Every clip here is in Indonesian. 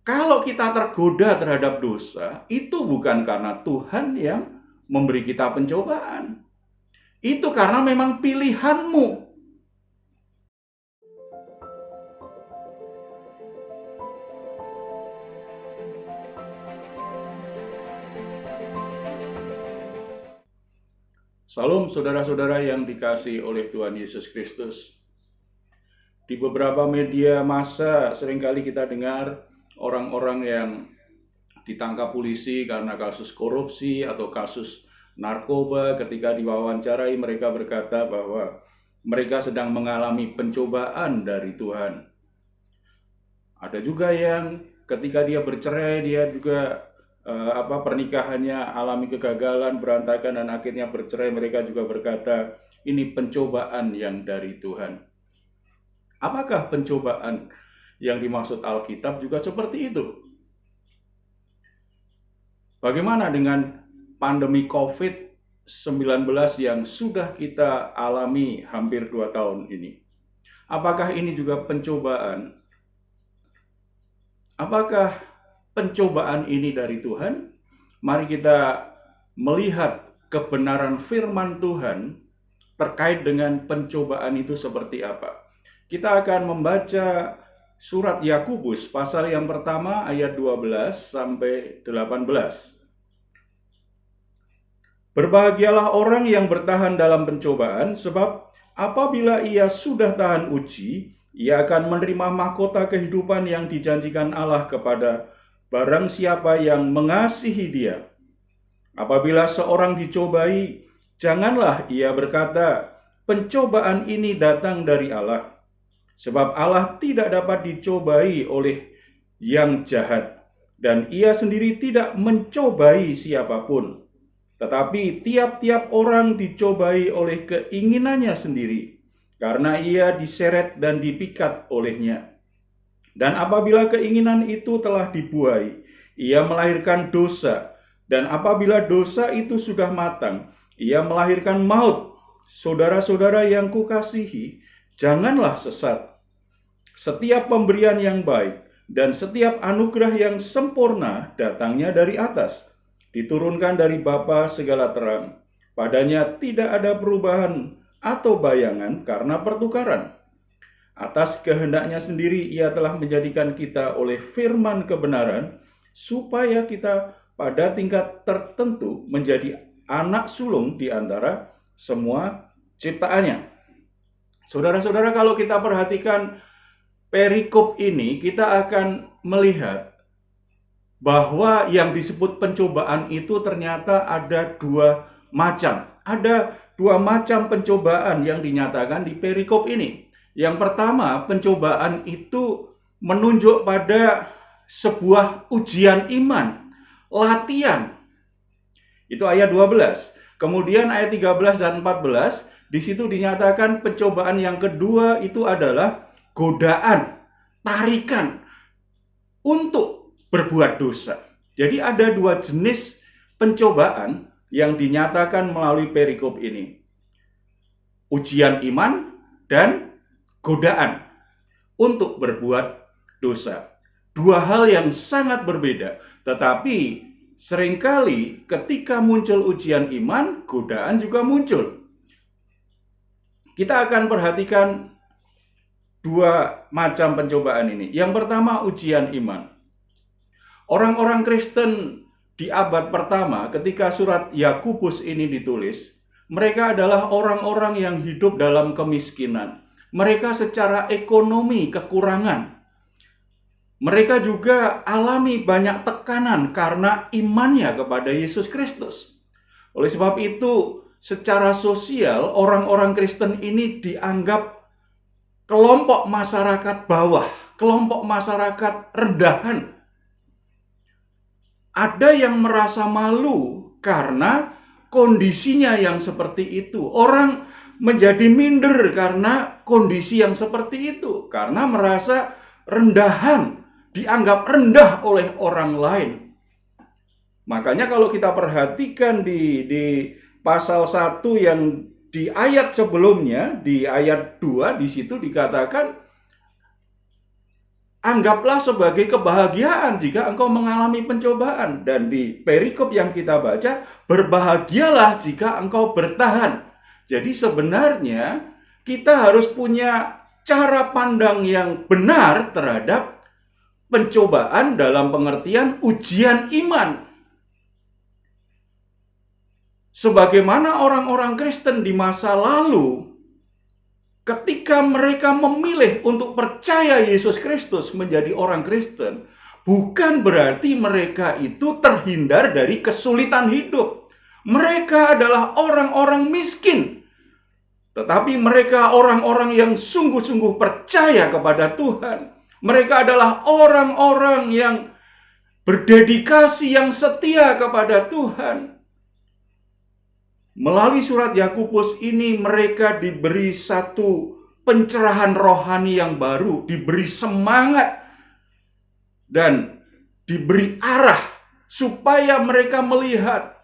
Kalau kita tergoda terhadap dosa, itu bukan karena Tuhan yang memberi kita pencobaan. Itu karena memang pilihanmu. Salam saudara-saudara yang dikasihi oleh Tuhan Yesus Kristus. Di beberapa media massa seringkali kita dengar orang-orang yang ditangkap polisi karena kasus korupsi atau kasus narkoba. Ketika diwawancarai, mereka berkata bahwa mereka sedang mengalami pencobaan dari Tuhan. Ada juga yang ketika dia bercerai, dia juga pernikahannya alami kegagalan, berantakan, dan akhirnya bercerai. Mereka juga berkata, ini pencobaan yang dari Tuhan. Apakah pencobaan yang dimaksud Alkitab juga seperti itu? Bagaimana dengan pandemi COVID-19 yang sudah kita alami hampir 2 tahun ini? Apakah ini juga pencobaan? Apakah pencobaan ini dari Tuhan? Mari kita melihat kebenaran firman Tuhan terkait dengan pencobaan itu seperti apa. Kita akan membaca surat Yakobus pasal yang pertama ayat 12 sampai 18. Berbahagialah orang yang bertahan dalam pencobaan, sebab apabila ia sudah tahan uji, ia akan menerima mahkota kehidupan yang dijanjikan Allah kepada barang siapa yang mengasihi Dia. Apabila seorang dicobai, janganlah ia berkata, pencobaan ini datang dari Allah. Sebab Allah tidak dapat dicobai oleh yang jahat, dan ia sendiri tidak mencobai siapapun. Tetapi tiap-tiap orang dicobai oleh keinginannya sendiri, karena ia diseret dan dipikat olehnya. Dan apabila keinginan itu telah dibuai, ia melahirkan dosa. Dan apabila dosa itu sudah matang, ia melahirkan maut. Saudara-saudara yang kukasihi, janganlah sesat. Setiap pemberian yang baik dan setiap anugerah yang sempurna datangnya dari atas, diturunkan dari Bapa segala terang. Padanya tidak ada perubahan atau bayangan karena pertukaran. Atas kehendaknya sendiri ia telah menjadikan kita oleh firman kebenaran, supaya kita pada tingkat tertentu menjadi anak sulung di antara semua ciptaannya. Saudara-saudara, kalau kita perhatikan perikop ini, kita akan melihat bahwa yang disebut pencobaan itu ternyata ada 2 macam. Ada 2 macam pencobaan yang dinyatakan di perikop ini. Yang pertama, pencobaan itu menunjuk pada sebuah ujian iman, latihan. Itu ayat 12. Kemudian ayat 13 dan 14, di situ dinyatakan pencobaan yang kedua itu adalah godaan, tarikan untuk berbuat dosa. Jadi ada 2 jenis pencobaan yang dinyatakan melalui perikop ini. Ujian iman dan godaan untuk berbuat dosa. 2 hal yang sangat berbeda, tetapi seringkali ketika muncul ujian iman, godaan juga muncul. Kita akan perhatikan 2 macam pencobaan ini. Yang pertama, ujian iman. Orang-orang Kristen di abad pertama ketika surat Yakobus ini ditulis, mereka adalah orang-orang yang hidup dalam kemiskinan. Mereka secara ekonomi kekurangan. Mereka juga alami banyak tekanan karena imannya kepada Yesus Kristus. Oleh sebab itu, secara sosial orang-orang Kristen ini dianggap kelompok masyarakat bawah, kelompok masyarakat rendahan. Ada yang merasa malu karena kondisinya yang seperti itu. Orang menjadi minder karena kondisi yang seperti itu, karena merasa rendahan, dianggap rendah oleh orang lain. Makanya kalau kita perhatikan di pasal 1 yang di ayat sebelumnya, di ayat 2, di situ dikatakan anggaplah sebagai kebahagiaan jika engkau mengalami pencobaan. Dan di perikop yang kita baca, berbahagialah jika engkau bertahan. Jadi sebenarnya kita harus punya cara pandang yang benar terhadap pencobaan dalam pengertian ujian iman. Sebagaimana orang-orang Kristen di masa lalu, ketika mereka memilih untuk percaya Yesus Kristus menjadi orang Kristen, bukan berarti mereka itu terhindar dari kesulitan hidup. Mereka adalah orang-orang miskin, tetapi mereka orang-orang yang sungguh-sungguh percaya kepada Tuhan. Mereka adalah orang-orang yang berdedikasi, yang setia kepada Tuhan. Melalui surat Yakobus ini mereka diberi satu pencerahan rohani yang baru, diberi semangat dan diberi arah supaya mereka melihat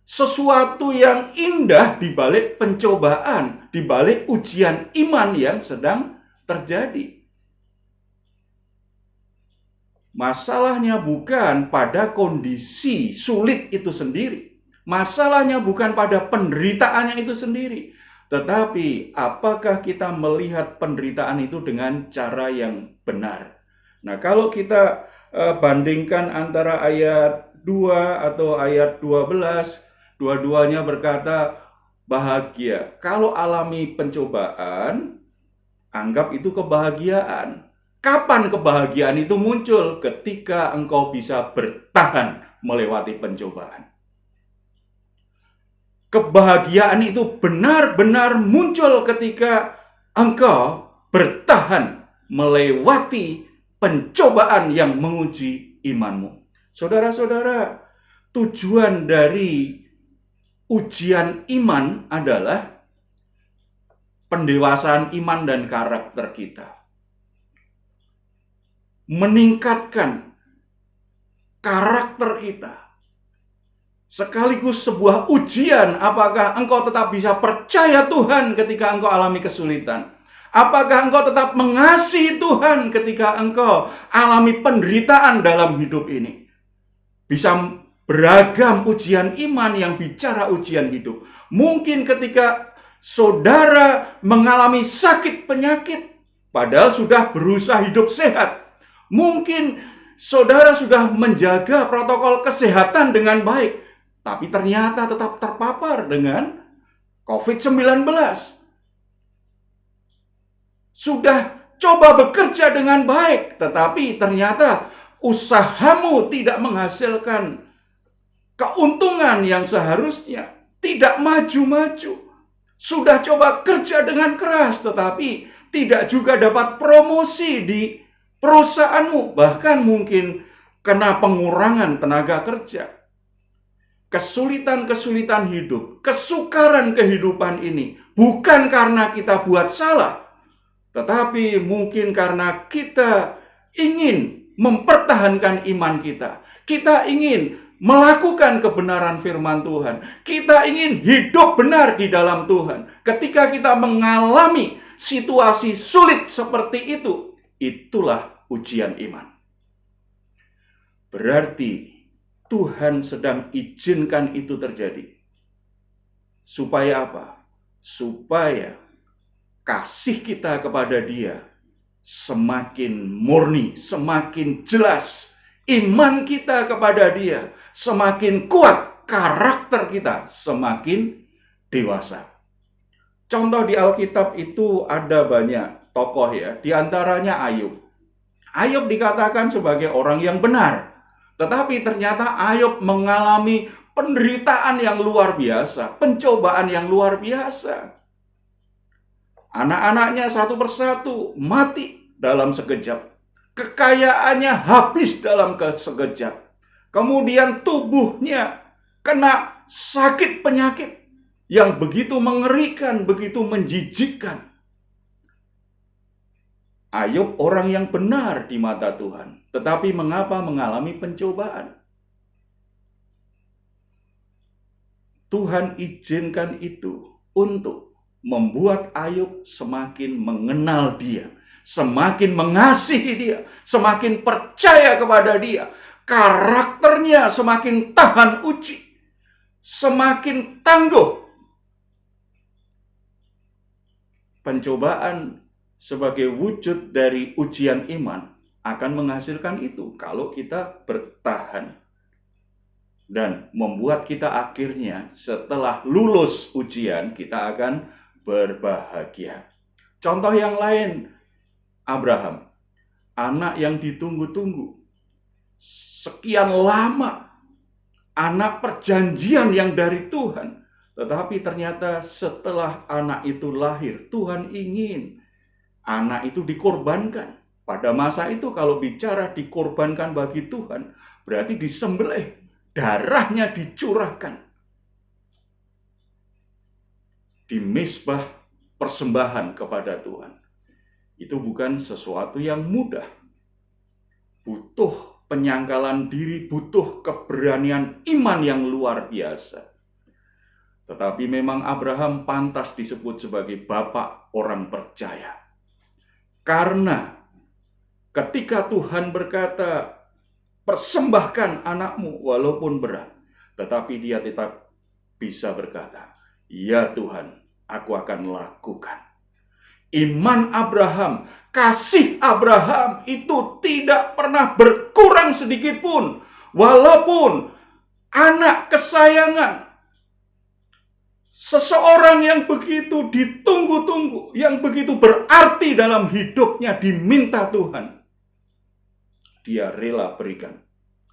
sesuatu yang indah di balik pencobaan, di balik ujian iman yang sedang terjadi. Masalahnya bukan pada kondisi sulit itu sendiri. Masalahnya bukan pada penderitaannya itu sendiri, tetapi apakah kita melihat penderitaan itu dengan cara yang benar. Nah, kalau kita bandingkan antara ayat 2 atau ayat 12, dua-duanya berkata bahagia. Kalau alami pencobaan, anggap itu kebahagiaan. Kapan kebahagiaan itu muncul? Ketika engkau bisa bertahan melewati pencobaan. Kebahagiaan itu benar-benar muncul ketika engkau bertahan melewati pencobaan yang menguji imanmu. Saudara-saudara, tujuan dari ujian iman adalah pendewasaan iman dan karakter kita. Meningkatkan karakter kita. Sekaligus sebuah ujian, apakah engkau tetap bisa percaya Tuhan ketika engkau alami kesulitan? Apakah engkau tetap mengasihi Tuhan ketika engkau alami penderitaan dalam hidup ini? Bisa beragam ujian iman yang bicara ujian hidup. Mungkin ketika saudara mengalami sakit penyakit, padahal sudah berusaha hidup sehat. Mungkin saudara sudah menjaga protokol kesehatan dengan baik, tapi ternyata tetap terpapar dengan COVID-19. Sudah coba bekerja dengan baik, tetapi ternyata usahamu tidak menghasilkan keuntungan yang seharusnya, tidak maju-maju. Sudah coba kerja dengan keras, tetapi tidak juga dapat promosi di perusahaanmu, bahkan mungkin kena pengurangan tenaga kerja. Kesulitan-kesulitan hidup, kesukaran kehidupan ini bukan karena kita buat salah, tetapi mungkin karena kita ingin mempertahankan iman kita. Kita ingin melakukan kebenaran firman Tuhan. Kita ingin hidup benar di dalam Tuhan. Ketika kita mengalami situasi sulit seperti itu, itulah ujian iman. Berarti Tuhan sedang izinkan itu terjadi. Supaya apa? Supaya kasih kita kepada Dia semakin murni, semakin jelas. Iman kita kepada Dia semakin kuat, karakter kita semakin dewasa. Contoh di Alkitab itu ada banyak tokoh ya, di antaranya Ayub. Ayub dikatakan sebagai orang yang benar. Tetapi ternyata Ayub mengalami penderitaan yang luar biasa, pencobaan yang luar biasa. Anak-anaknya satu persatu mati dalam sekejap. Kekayaannya habis dalam sekejap. Kemudian tubuhnya kena sakit penyakit yang begitu mengerikan, begitu menjijikkan. Ayub orang yang benar di mata Tuhan. Tetapi mengapa mengalami pencobaan? Tuhan izinkan itu untuk membuat Ayub semakin mengenal Dia. semakin mengasihi dia, semakin percaya kepada dia, karakternya semakin tahan uji, semakin tangguh. Pencobaan sebagai wujud dari ujian iman akan menghasilkan itu kalau kita bertahan dan membuat kita akhirnya setelah lulus ujian kita akan berbahagia. Contoh yang lain, Abraham, anak yang ditunggu-tunggu. Sekian lama, anak perjanjian yang dari Tuhan. Tetapi ternyata setelah anak itu lahir, Tuhan ingin anak itu dikorbankan. Pada masa itu kalau bicara dikorbankan bagi Tuhan, berarti disembelih, darahnya dicurahkan di mezbah persembahan kepada Tuhan. Itu bukan sesuatu yang mudah. Butuh penyangkalan diri, butuh keberanian iman yang luar biasa. Tetapi memang Abraham pantas disebut sebagai bapak orang percaya. Karena ketika Tuhan berkata, persembahkan anakmu walaupun berat, tetapi dia tetap bisa berkata, ya Tuhan, aku akan lakukan. Iman Abraham, kasih Abraham itu tidak pernah berkurang sedikit pun. Walaupun anak kesayangan, seseorang yang begitu ditunggu-tunggu, yang begitu berarti dalam hidupnya diminta Tuhan, dia rela berikan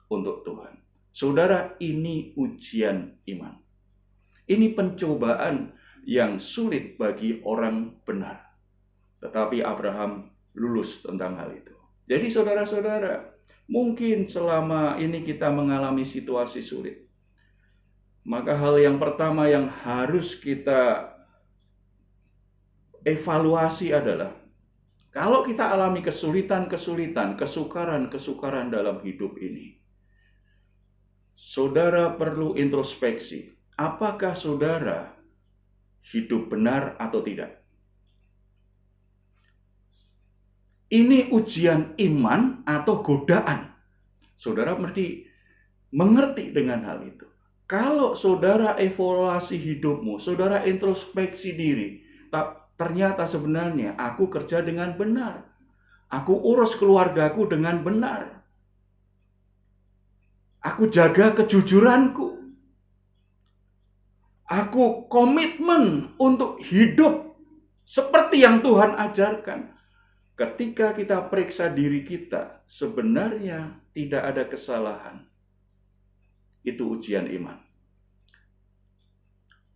untuk Tuhan. Saudara, ini ujian iman. Ini pencobaan yang sulit bagi orang benar. Tetapi Abraham lulus tentang hal itu. Jadi saudara-saudara, mungkin selama ini kita mengalami situasi sulit. Maka hal yang pertama yang harus kita evaluasi adalah, kalau kita alami kesulitan-kesulitan, kesukaran-kesukaran dalam hidup ini, saudara perlu introspeksi. Apakah saudara hidup benar atau tidak? Ini ujian iman atau godaan. Saudara mesti mengerti dengan hal itu. Kalau saudara evaluasi hidupmu, saudara introspeksi diri, ternyata sebenarnya aku kerja dengan benar. Aku urus keluargaku dengan benar. Aku jaga kejujuranku. Aku komitmen untuk hidup seperti yang Tuhan ajarkan. Ketika kita periksa diri kita, sebenarnya tidak ada kesalahan. Itu ujian iman.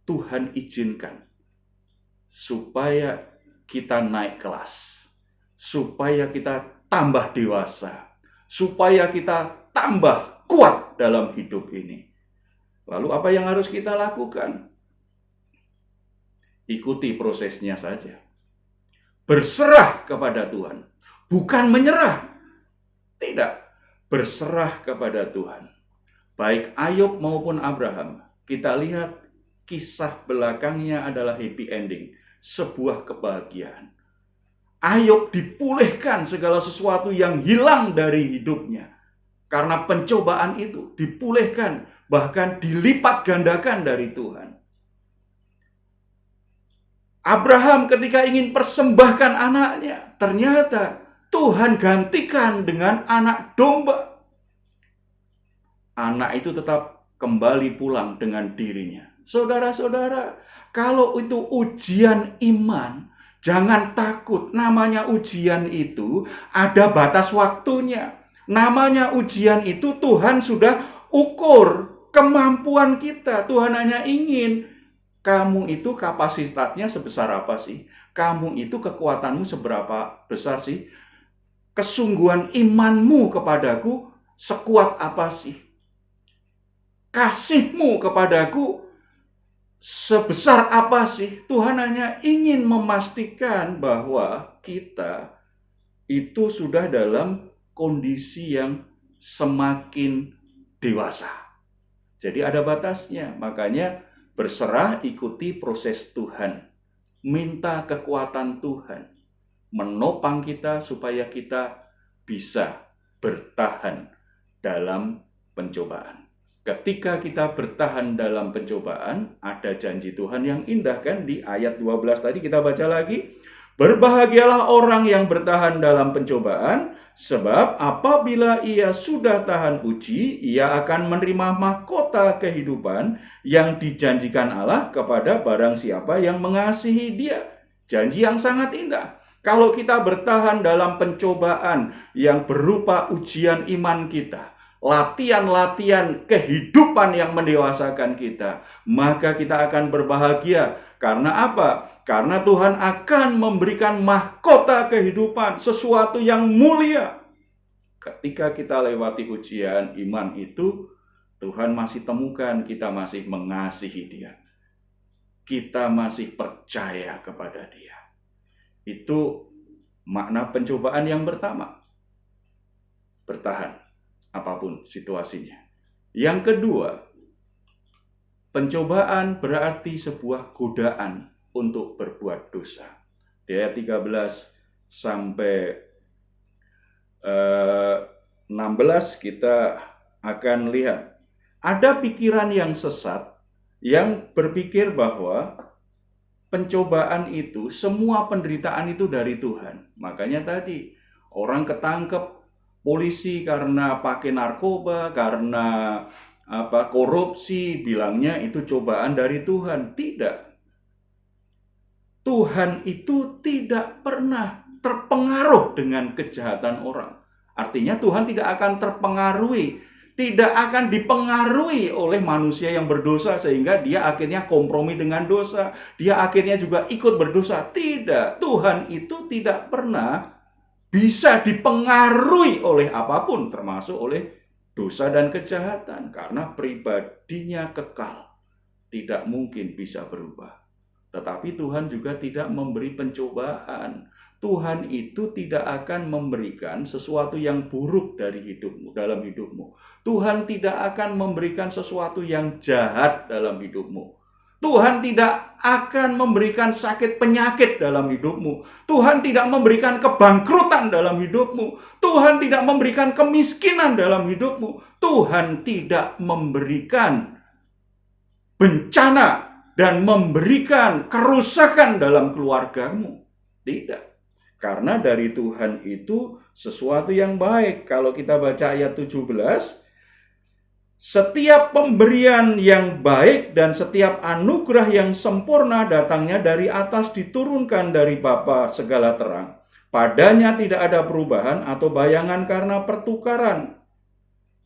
Tuhan izinkan supaya kita naik kelas, supaya kita tambah dewasa, supaya kita tambah kuat dalam hidup ini. Lalu apa yang harus kita lakukan? Ikuti prosesnya saja. Berserah kepada Tuhan, bukan menyerah. Tidak, berserah kepada Tuhan. Baik Ayub maupun Abraham, kita lihat kisah belakangnya adalah happy ending, sebuah kebahagiaan. Ayub dipulihkan segala sesuatu yang hilang dari hidupnya. Karena pencobaan itu dipulihkan, bahkan dilipat gandakan dari Tuhan. Abraham ketika ingin persembahkan anaknya, ternyata Tuhan gantikan dengan anak domba. Anak itu tetap kembali pulang dengan dirinya. Saudara-saudara, kalau itu ujian iman, jangan takut. Namanya ujian itu ada batas waktunya. Namanya ujian itu Tuhan sudah ukur kemampuan kita. Tuhan hanya ingin, kamu itu kapasitasnya sebesar apa sih? Kamu itu kekuatanmu seberapa besar sih? Kesungguhan imanmu kepadaku sekuat apa sih? Kasihmu kepadaku sebesar apa sih? Tuhan hanya ingin memastikan bahwa kita itu sudah dalam kondisi yang semakin dewasa. Jadi ada batasnya, makanya berserah, ikuti proses Tuhan. Minta kekuatan Tuhan. menopang kita supaya kita bisa bertahan dalam pencobaan. Ketika kita bertahan dalam pencobaan, ada janji Tuhan yang indah kan di ayat 12 tadi kita baca lagi. Berbahagialah orang yang bertahan dalam pencobaan, sebab apabila ia sudah tahan uji, ia akan menerima mahkota kehidupan yang dijanjikan Allah kepada barang siapa yang mengasihi Dia. Janji yang sangat indah. Kalau kita bertahan dalam pencobaan yang berupa ujian iman kita, latihan-latihan kehidupan yang mendewasakan kita, maka kita akan berbahagia. Karena apa? Karena Tuhan akan memberikan mahkota kehidupan, sesuatu yang mulia. Ketika kita lewati ujian iman itu, Tuhan masih temukan kita masih mengasihi Dia. Kita masih percaya kepada Dia. Itu makna pencobaan yang pertama. Bertahan apapun situasinya. Yang kedua, pencobaan berarti sebuah godaan untuk berbuat dosa. Di ayat 13 sampai 16 kita akan lihat. Ada pikiran yang sesat yang berpikir bahwa pencobaan itu, semua penderitaan itu dari Tuhan. Makanya tadi orang ketangkep polisi karena pakai narkoba, karena korupsi, bilangnya itu cobaan dari Tuhan. Tidak. Tuhan itu tidak pernah terpengaruh dengan kejahatan orang. Artinya Tuhan tidak akan terpengaruhi, tidak akan dipengaruhi oleh manusia yang berdosa sehingga dia akhirnya kompromi dengan dosa, dia akhirnya juga ikut berdosa. Tidak, Tuhan itu tidak pernah bisa dipengaruhi oleh apapun, termasuk oleh dosa dan kejahatan, karena pribadinya kekal, tidak mungkin bisa berubah. Tetapi Tuhan juga tidak memberi pencobaan. Tuhan itu tidak akan memberikan sesuatu yang buruk dari hidupmu, dalam hidupmu. Tuhan tidak akan memberikan sesuatu yang jahat dalam hidupmu. Tuhan tidak akan memberikan sakit penyakit dalam hidupmu. Tuhan tidak memberikan kebangkrutan dalam hidupmu. Tuhan tidak memberikan kemiskinan dalam hidupmu. Tuhan tidak memberikan bencana dan memberikan kerusakan dalam keluargamu. Tidak. Karena dari Tuhan itu sesuatu yang baik. Kalau kita baca ayat 17, setiap pemberian yang baik dan setiap anugerah yang sempurna datangnya dari atas, diturunkan dari Bapa segala terang. Padanya tidak ada perubahan atau bayangan karena pertukaran.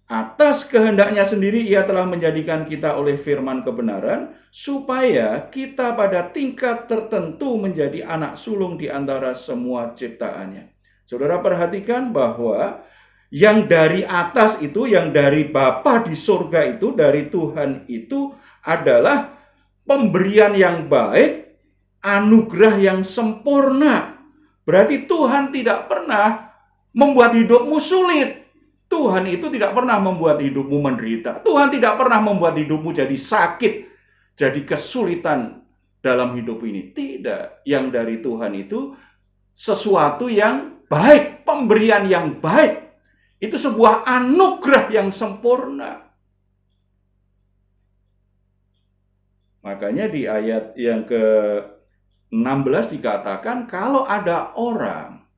Atas kehendaknya sendiri ia telah menjadikan kita oleh firman kebenaran, supaya kita pada tingkat tertentu menjadi anak sulung di antara semua ciptaannya. Saudara perhatikan bahwa yang dari atas itu, yang dari Bapa di surga itu, dari Tuhan itu adalah pemberian yang baik, anugerah yang sempurna. Berarti Tuhan tidak pernah membuat hidupmu sulit. Tuhan itu tidak pernah membuat hidupmu menderita. Tuhan tidak pernah membuat hidupmu jadi sakit, jadi kesulitan dalam hidup ini. Tidak. Yang dari Tuhan itu sesuatu yang baik, pemberian yang baik. Itu sebuah anugerah yang sempurna. Makanya di ayat yang ke-16 dikatakan, kalau ada orang,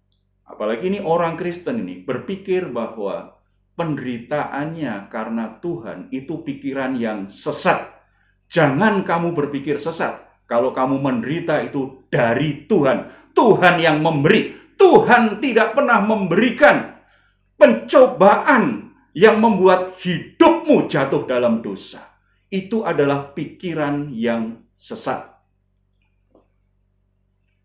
apalagi ini orang Kristen ini, berpikir bahwa penderitaannya karena Tuhan itu pikiran yang sesat. Jangan kamu berpikir sesat. Kalau kamu menderita itu dari Tuhan. Tuhan yang memberi. Tuhan tidak pernah memberikan pencobaan yang membuat hidupmu jatuh dalam dosa. Itu adalah pikiran yang sesat.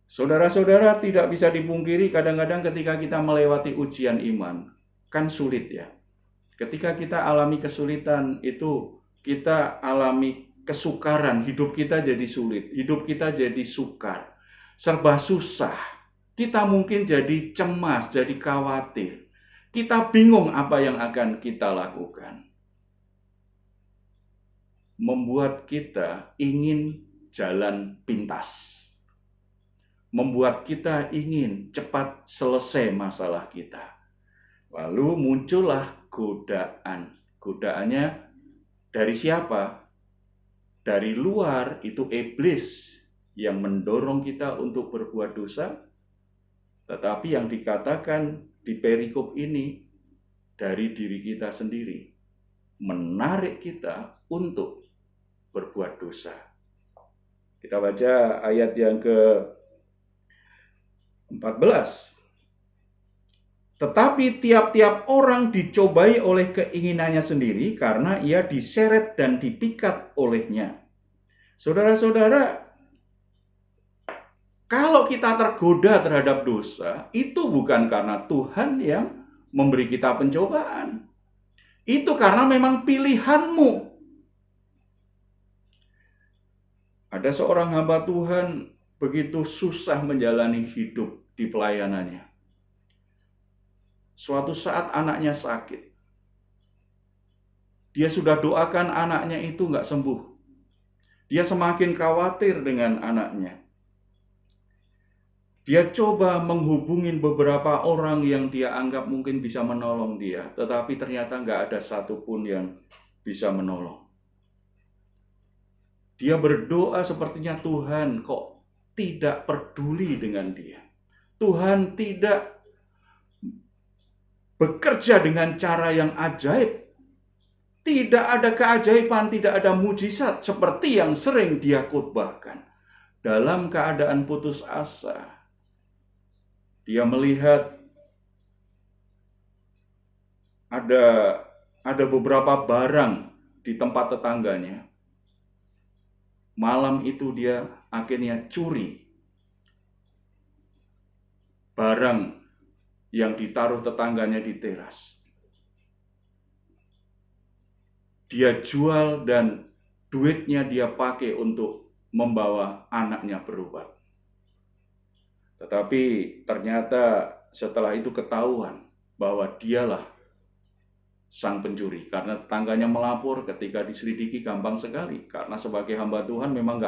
Saudara-saudara, tidak bisa dipungkiri kadang-kadang ketika kita melewati ujian iman, kan sulit ya. Ketika kita alami kesulitan itu, kita alami kesukaran, hidup kita jadi sulit, hidup kita jadi sukar, serba susah. Kita mungkin jadi cemas, jadi khawatir. Kita bingung apa yang akan kita lakukan. Membuat kita ingin jalan pintas. membuat kita ingin cepat selesai masalah kita. Lalu muncullah godaan. Godaannya dari siapa? Dari luar, itu iblis yang mendorong kita untuk berbuat dosa. Tetapi yang dikatakan di perikop ini dari diri kita sendiri, menarik kita untuk berbuat dosa. Kita baca ayat yang ke-14. Tetapi tiap-tiap orang dicobai oleh keinginannya sendiri karena ia diseret dan dipikat olehnya. Saudara-saudara, kalau kita tergoda terhadap dosa, itu bukan karena Tuhan yang memberi kita pencobaan. Itu karena memang pilihanmu. Ada seorang hamba Tuhan begitu susah menjalani hidup di pelayanannya. Suatu saat anaknya sakit. Dia sudah doakan anaknya itu nggak sembuh. Dia semakin khawatir dengan anaknya. Dia coba menghubungi beberapa orang yang dia anggap mungkin bisa menolong dia. Tetapi ternyata nggak ada satupun yang bisa menolong. Dia berdoa sepertinya Tuhan kok tidak peduli dengan dia. Tuhan tidak bekerja dengan cara yang ajaib. Tidak ada keajaiban, tidak ada mujizat seperti yang sering dia khotbahkan. Dalam keadaan putus asa, dia melihat ada beberapa barang di tempat tetangganya. Malam itu dia akhirnya curi barang yang ditaruh tetangganya di teras. Dia jual dan duitnya dia pakai untuk membawa anaknya berobat. Tetapi ternyata setelah itu ketahuan bahwa dialah sang pencuri. Karena tetangganya melapor, ketika diselidiki gampang sekali. Karena sebagai hamba Tuhan memang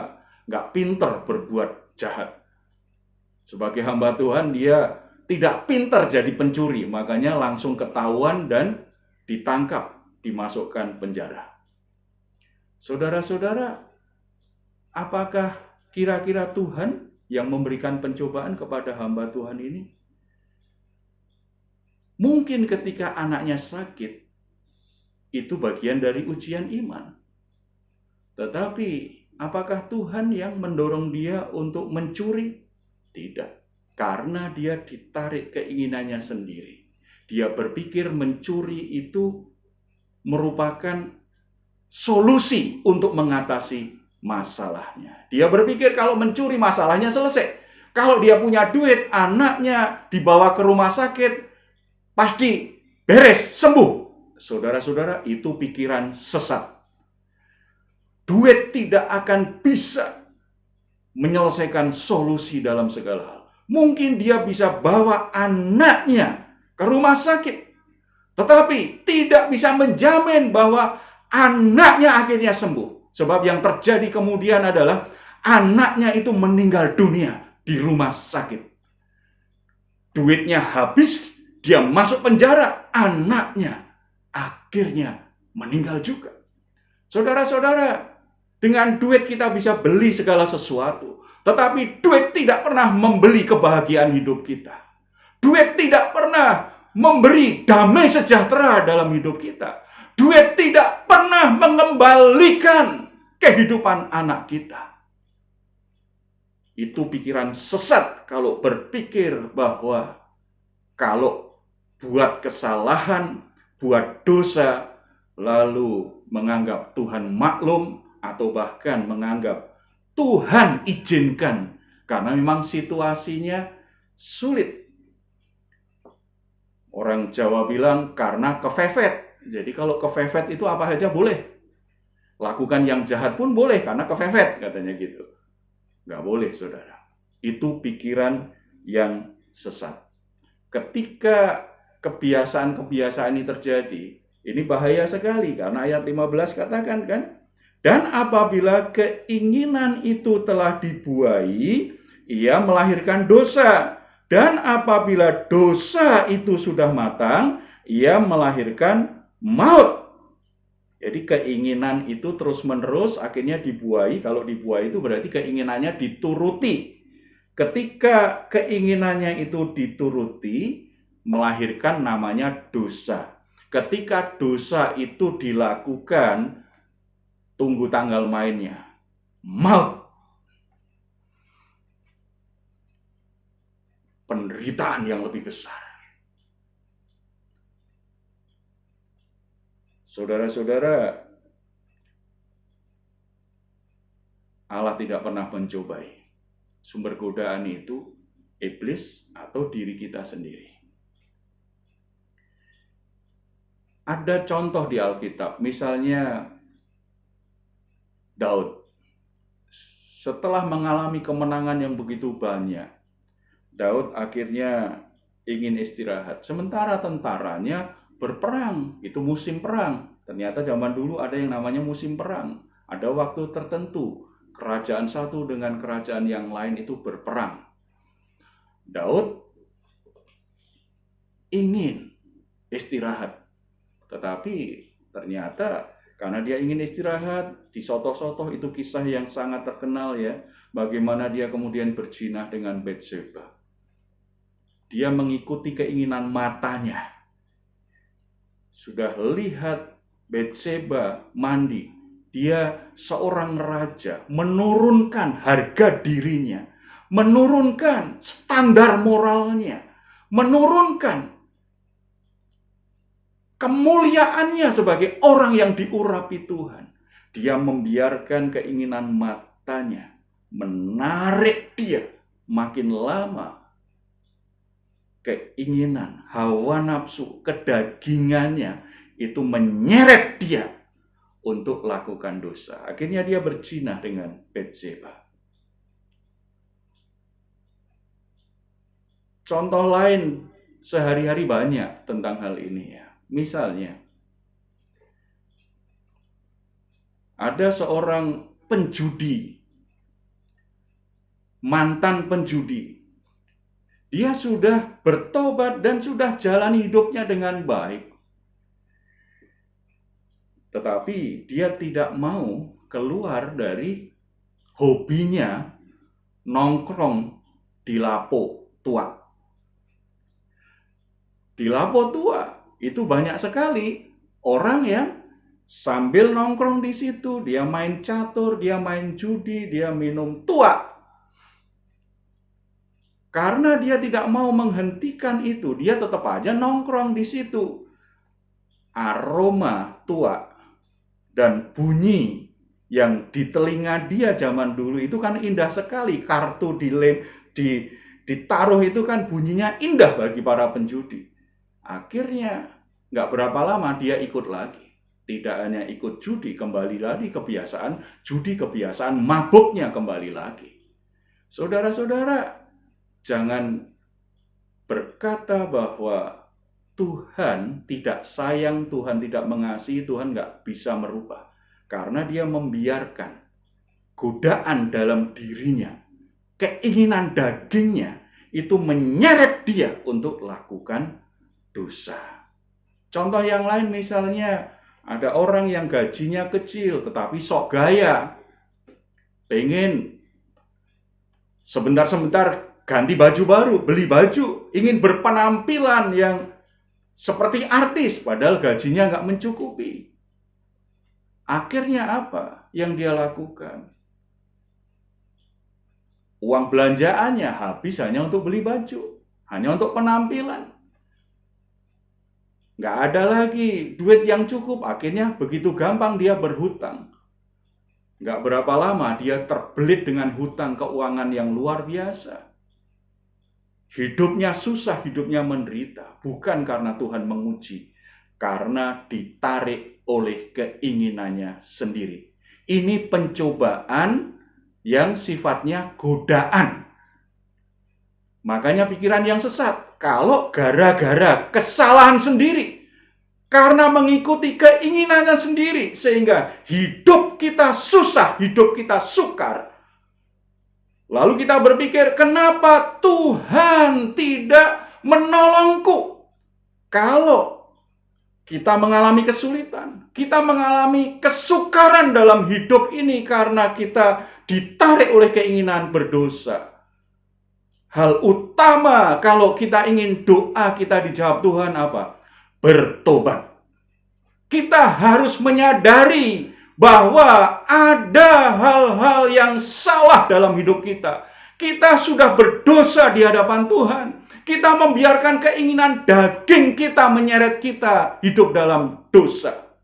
nggak pinter berbuat jahat. Sebagai hamba Tuhan dia tidak pintar jadi pencuri, makanya langsung ketahuan dan ditangkap, dimasukkan penjara. Saudara-saudara, apakah kira-kira Tuhan yang memberikan pencobaan kepada hamba Tuhan ini? Mungkin ketika anaknya sakit, itu bagian dari ujian iman. Tetapi apakah Tuhan yang mendorong dia untuk mencuri? Tidak. Karena dia ditarik keinginannya sendiri. Dia berpikir mencuri itu merupakan solusi untuk mengatasi masalahnya. Dia berpikir kalau mencuri masalahnya selesai. Kalau dia punya duit, anaknya dibawa ke rumah sakit, pasti beres, sembuh. Saudara-saudara, itu pikiran sesat. Duit tidak akan bisa menyelesaikan solusi dalam segala hal. Mungkin dia bisa bawa anaknya ke rumah sakit, tetapi tidak bisa menjamin bahwa anaknya akhirnya sembuh. Sebab yang terjadi kemudian adalah anaknya itu meninggal dunia di rumah sakit. Duitnya habis, dia masuk penjara, anaknya akhirnya meninggal juga. Saudara-saudara, dengan duit kita bisa beli segala sesuatu. Tetapi duit tidak pernah membeli kebahagiaan hidup kita. Duit tidak pernah memberi damai sejahtera dalam hidup kita. Duit tidak pernah mengembalikan kehidupan anak kita. Itu pikiran sesat kalau berpikir bahwa kalau buat kesalahan, buat dosa, lalu menganggap Tuhan maklum atau bahkan menganggap Tuhan izinkan karena memang situasinya sulit. Orang Jawa bilang karena kefefet. Jadi kalau kefefet itu apa saja boleh. Lakukan yang jahat pun boleh karena kefefet, katanya gitu. Nggak boleh, saudara. Itu pikiran yang sesat. Ketika kebiasaan-kebiasaan ini terjadi, ini bahaya sekali karena ayat 15 katakan kan, dan apabila keinginan itu telah dibuai, ia melahirkan dosa. Dan apabila dosa itu sudah matang, ia melahirkan maut. Jadi keinginan itu terus-menerus akhirnya dibuai. Kalau dibuai itu berarti keinginannya dituruti. Ketika keinginannya itu dituruti, melahirkan namanya dosa. Ketika dosa itu dilakukan, tunggu tanggal mainnya, maut. Penderitaan yang lebih besar. Saudara-saudara, Allah tidak pernah mencobai. Sumber godaan itu iblis atau diri kita sendiri. Ada contoh di Alkitab, misalnya Daud. Setelah mengalami kemenangan yang begitu banyak, Daud akhirnya ingin istirahat. Sementara tentaranya berperang, itu musim perang. Ternyata zaman dulu ada yang namanya musim perang. Ada waktu tertentu, kerajaan satu dengan kerajaan yang lain itu berperang. Daud ingin istirahat. Tetapi ternyata karena dia ingin istirahat, disotoh-sotoh itu kisah yang sangat terkenal ya. Bagaimana dia kemudian berzinah dengan Batseba. Dia mengikuti keinginan matanya. Sudah lihat Batseba mandi. Dia seorang raja, menurunkan harga dirinya, menurunkan standar moralnya, menurunkan kemuliaannya sebagai orang yang diurapi Tuhan. Dia membiarkan keinginan matanya menarik dia makin lama. Keinginan, hawa nafsu, kedagingannya itu menyeret dia untuk lakukan dosa. Akhirnya dia berzina dengan Batseba. Contoh lain sehari-hari banyak tentang hal ini ya. Misalnya, ada seorang penjudi, mantan penjudi. Dia sudah bertobat dan sudah jalani hidupnya dengan baik. Tetapi dia tidak mau keluar dari hobinya nongkrong di Lapo Tua. Di Lapo Tua itu banyak sekali orang yang sambil nongkrong di situ, dia main catur, dia main judi, dia minum tua. Karena dia tidak mau menghentikan itu, dia tetap aja nongkrong di situ. Aroma tua dan bunyi yang di telinga dia zaman dulu itu kan indah sekali. Kartu ditaruh itu kan bunyinya indah bagi para penjudi. Akhirnya nggak berapa lama dia ikut lagi. Tidak hanya ikut judi, kembali lagi kebiasaan judi, kebiasaan mabuknya kembali lagi. Saudara-saudara, jangan berkata bahwa Tuhan tidak sayang, Tuhan tidak mengasihi, Tuhan nggak bisa merubah. Karena dia membiarkan godaan dalam dirinya, keinginan dagingnya, itu menyeret dia untuk lakukan dosa. Contoh yang lain misalnya, ada orang yang gajinya kecil tetapi sok gaya. Pengen sebentar-sebentar ganti baju baru, beli baju, ingin berpenampilan yang seperti artis, padahal gajinya nggak mencukupi. Akhirnya apa yang dia lakukan? Uang belanjaannya habis hanya untuk beli baju, hanya untuk penampilan. Nggak ada lagi duit yang cukup, akhirnya begitu gampang dia berhutang. Nggak berapa lama dia terbelit dengan hutang keuangan yang luar biasa. Hidupnya susah, hidupnya menderita. Bukan karena Tuhan menguji, karena ditarik oleh keinginannya sendiri. Ini pencobaan yang sifatnya godaan. Makanya pikiran yang sesat, kalau gara-gara kesalahan sendiri, karena mengikuti keinginannya sendiri, sehingga hidup kita susah, hidup kita sukar, Lalu kita berpikir, kenapa Tuhan tidak menolongku? Kalau kita mengalami kesulitan, kita mengalami kesukaran dalam hidup ini karena kita ditarik oleh keinginan berdosa. Hal utama kalau kita ingin doa kita dijawab Tuhan apa? Bertobat. Kita harus menyadari bahwa ada hal-hal yang salah dalam hidup kita. Kita sudah berdosa di hadapan Tuhan. Kita membiarkan keinginan daging kita menyeret kita hidup dalam dosa.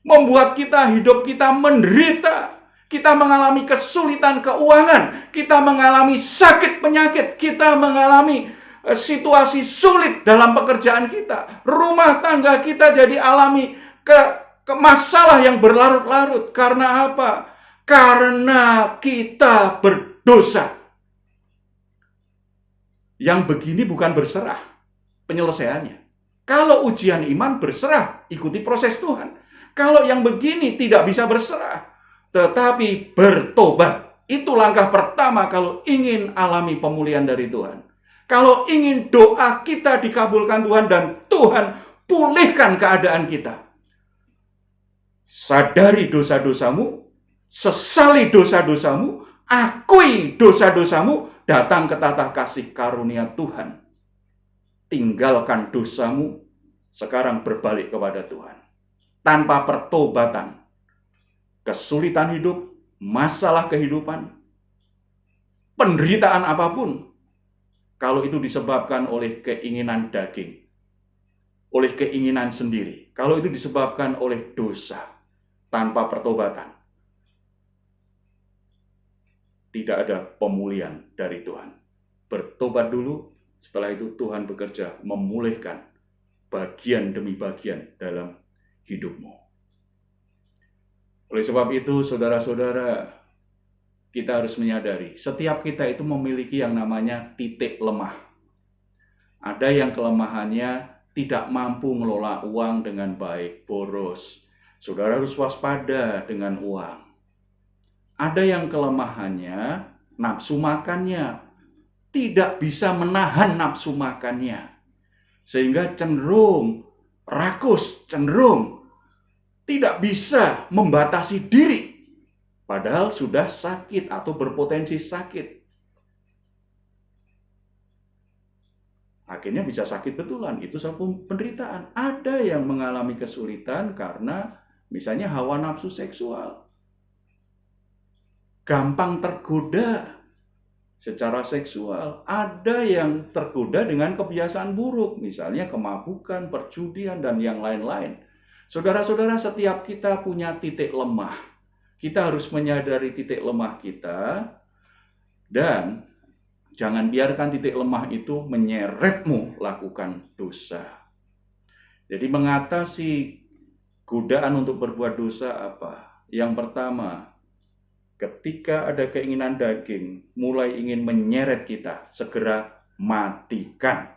Membuat hidup kita menderita. Kita mengalami kesulitan keuangan. Kita mengalami sakit penyakit. Kita mengalami situasi sulit dalam pekerjaan kita. Rumah tangga kita jadi alami ke masalah yang berlarut-larut. Karena apa? Karena kita berdosa. Yang begini bukan berserah penyelesaiannya. Kalau ujian iman berserah, ikuti proses Tuhan. Kalau yang begini tidak bisa berserah, tetapi bertobat. Itu langkah pertama kalau ingin alami pemulihan dari Tuhan. Kalau ingin doa kita dikabulkan Tuhan dan Tuhan pulihkan keadaan kita. Sadari dosa-dosamu, sesali dosa-dosamu, akui dosa-dosamu, datang ke tata kasih karunia Tuhan. Tinggalkan dosamu, sekarang berbalik kepada Tuhan. Tanpa pertobatan, kesulitan hidup, masalah kehidupan, penderitaan apapun, kalau itu disebabkan oleh keinginan daging, oleh keinginan sendiri, kalau itu disebabkan oleh dosa, tanpa pertobatan, tidak ada pemulihan dari Tuhan. Bertobat dulu, setelah itu Tuhan bekerja memulihkan bagian demi bagian dalam hidupmu. Oleh sebab itu, saudara-saudara, kita harus menyadari, setiap kita itu memiliki yang namanya titik lemah. Ada yang kelemahannya tidak mampu mengelola uang dengan baik, boros. Saudara harus waspada dengan uang. Ada yang kelemahannya, nafsu makannya, tidak bisa menahan nafsu makannya. Sehingga cenderung rakus, cenderung tidak bisa membatasi diri. Padahal sudah sakit atau berpotensi sakit. Akhirnya bisa sakit betulan, itu satu penderitaan. Ada yang mengalami kesulitan karena misalnya hawa nafsu seksual. Gampang tergoda secara seksual. Ada yang tergoda dengan kebiasaan buruk, misalnya kemabukan, perjudian, dan yang lain-lain. Saudara-saudara, setiap kita punya titik lemah. Kita harus menyadari titik lemah kita, dan jangan biarkan titik lemah itu menyeretmu lakukan dosa. Jadi mengatasi godaan untuk berbuat dosa apa? Yang pertama, ketika ada keinginan daging mulai ingin menyeret kita, segera matikan.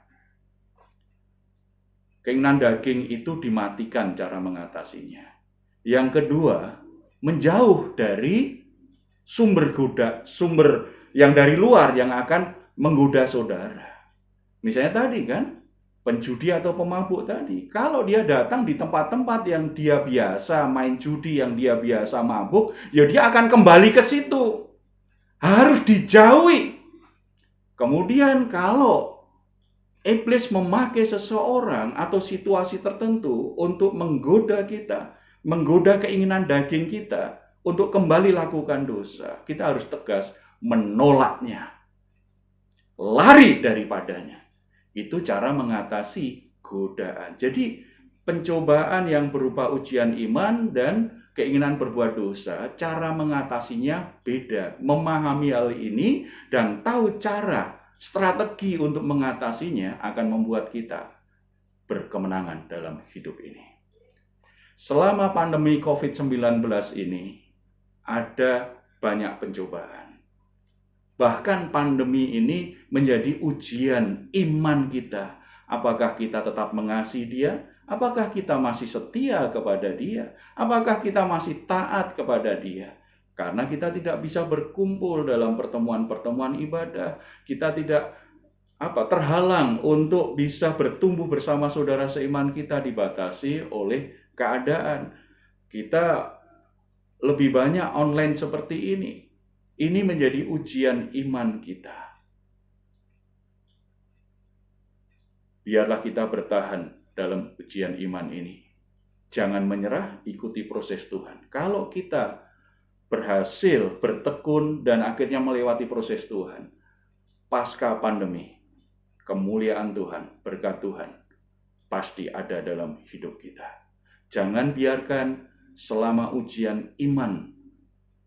Keinginan daging itu dimatikan cara mengatasinya. Yang kedua, menjauh dari sumber yang dari luar yang akan menggoda saudara. Misalnya tadi kan, penjudi atau pemabuk tadi. Kalau dia datang di tempat-tempat yang dia biasa main judi, yang dia biasa mabuk, ya dia akan kembali ke situ. Harus dijauhi. Kemudian kalau iblis memakai seseorang atau situasi tertentu untuk menggoda kita, menggoda keinginan daging kita untuk kembali lakukan dosa, kita harus tegas menolaknya, lari daripadanya. Itu cara mengatasi godaan. Jadi pencobaan yang berupa ujian iman dan keinginan berbuat dosa, cara mengatasinya beda. Memahami hal ini dan tahu cara, strategi untuk mengatasinya akan membuat kita berkemenangan dalam hidup ini. Selama pandemi COVID-19 ini, ada banyak pencobaan. Bahkan pandemi ini menjadi ujian iman kita. Apakah kita tetap mengasihi Dia? Apakah kita masih setia kepada Dia? Apakah kita masih taat kepada Dia? Karena kita tidak bisa berkumpul dalam pertemuan-pertemuan ibadah, kita tidak terhalang untuk bisa bertumbuh bersama saudara seiman kita, dibatasi oleh keadaan. Kita lebih banyak online seperti ini. Ini menjadi ujian iman kita. Biarlah kita bertahan dalam ujian iman ini. Jangan menyerah, ikuti proses Tuhan. Kalau kita berhasil bertekun dan akhirnya melewati proses Tuhan, pasca pandemi, kemuliaan Tuhan, berkat Tuhan pasti ada dalam hidup kita. Jangan biarkan selama ujian iman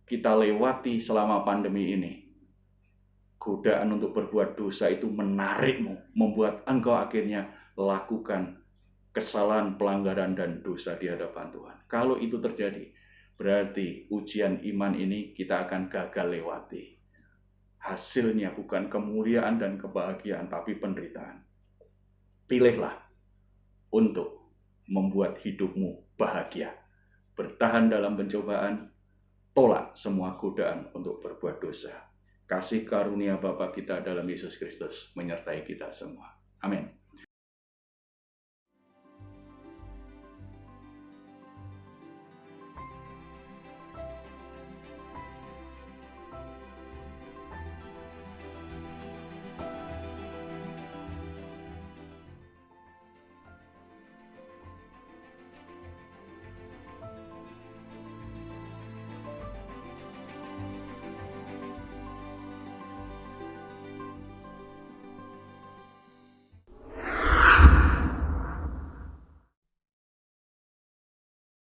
kita lewati selama pandemi ini, godaan untuk berbuat dosa itu menarikmu, membuat engkau akhirnya lakukan kesalahan, pelanggaran, dan dosa di hadapan Tuhan. Kalau itu terjadi, berarti ujian iman ini kita akan gagal lewati. Hasilnya bukan kemuliaan dan kebahagiaan, tapi penderitaan. Pilihlah untuk membuat hidupmu bahagia. Bertahan dalam pencobaan, tolak semua godaan untuk berbuat dosa. Kasih karunia Bapa kita dalam Yesus Kristus menyertai kita semua. Amin.